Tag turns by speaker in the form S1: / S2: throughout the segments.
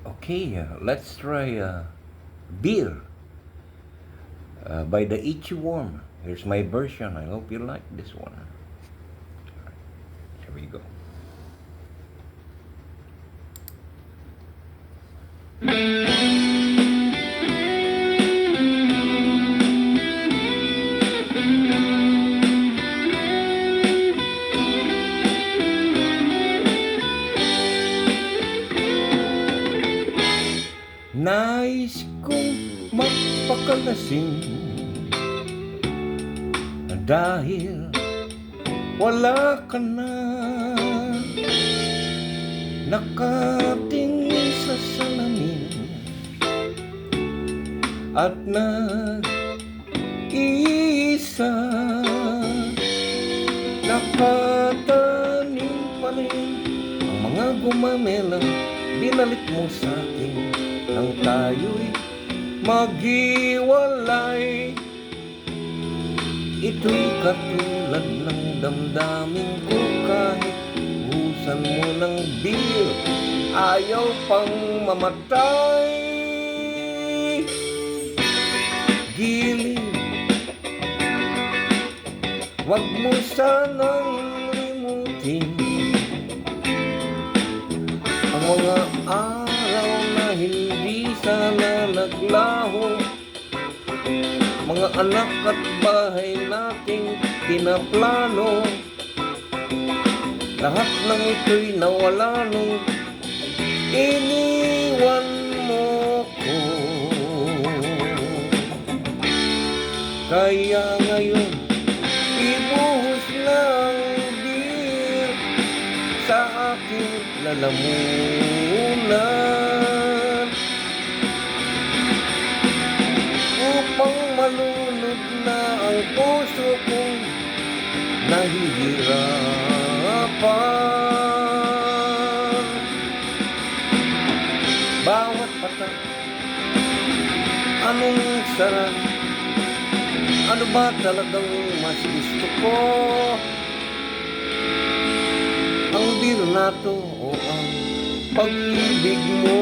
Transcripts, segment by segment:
S1: Okay, let's try beer by the Itchy Worm. Here's my version. I hope you like this one. Here we go. Nais kong magpakalasing dahil wala ka na. Nakatingin sa salamin at nag-iisa. Nakatanim pa rin ang mga gumamela. Binalik mo sa akin nang tayo'y maghiwalay. Ito'y katulad ng damdamin ko kahit buhusan mo ng beer, ayaw pang mamatay. Giliw, wag mo sanang limutin ang mga araw na hindi sana naglaho, mga anak at bahay nating pinaplano. Lahat ng ito'y nawala nung iniwan mo ko. Kaya ngayon ibuhos ng beer sa aking lalamunan upang malunod na ang puso kong nahihirapan. Bawat patak, anong sarap? Ano ba talagang mas gusto ko? Ang beer na to o ang pag-ibig mo?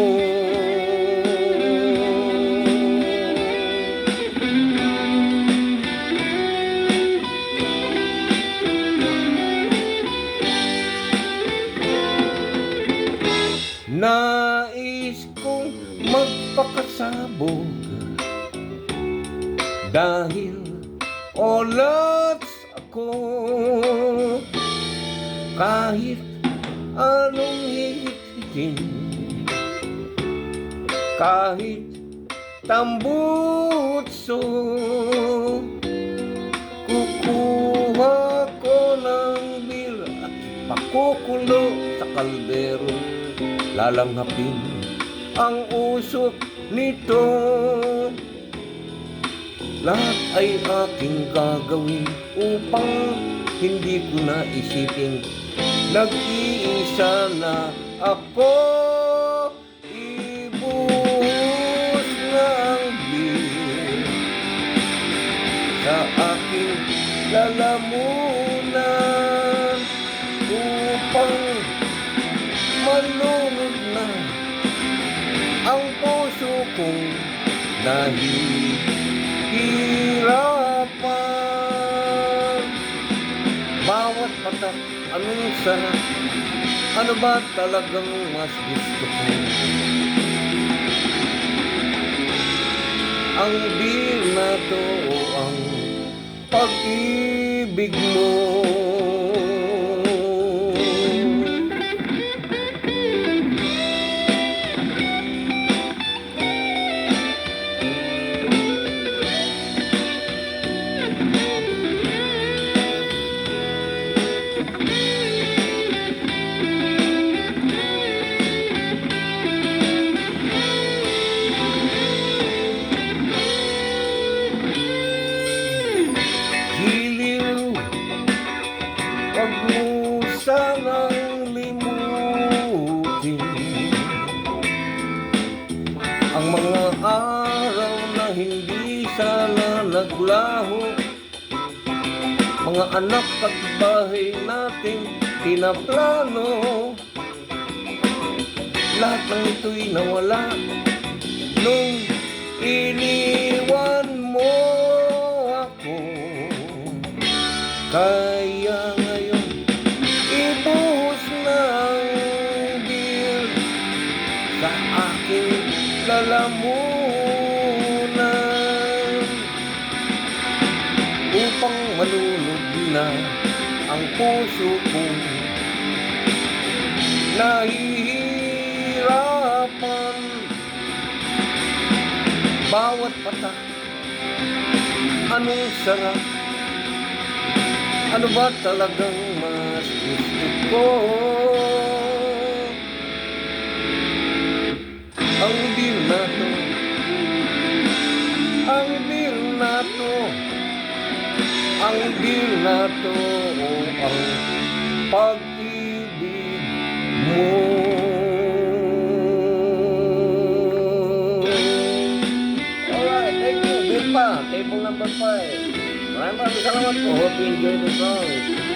S1: Nais kong magpakasabog dahil olats ako. Kahit anong hihitin, kahit tambutso, kukuha ko ng beer at pakukulo sa kaldero. Lalanghapin ang usok nito. Lahat ay aking gagawin upang hindi ko na isipin nag-iisa na ako. Ibuhos ng beer sa aking lalamunan upang malunod na ang puso kong nahihirapan. Bawat patak, anong sarap? Ano ba talagang mas gusto ko? Ang beer na to o ang pag-ibig mo? Huwag mo sanang limutin ang mga araw na hindi sana naglaho, mga anak at bahay nating pinaplano. Lahat ng ito'y nawala nung iniwan mo ako. Kaya ngayon ibuhos ng beer sa aking lalamunan upang malunod na ang puso kong nahihirapan. Bawat patak, anong sarap, ano ba talagang mas gusto ko? Ang beer na to, ang beer na to, ang beer na to, o ang pag-ibig mo. Alright, thank you. Beer pa, table number 5. Maraming salamat po. Hope you enjoy the song.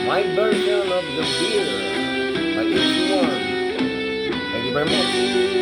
S1: My version of the beer by each one. Thank you very much.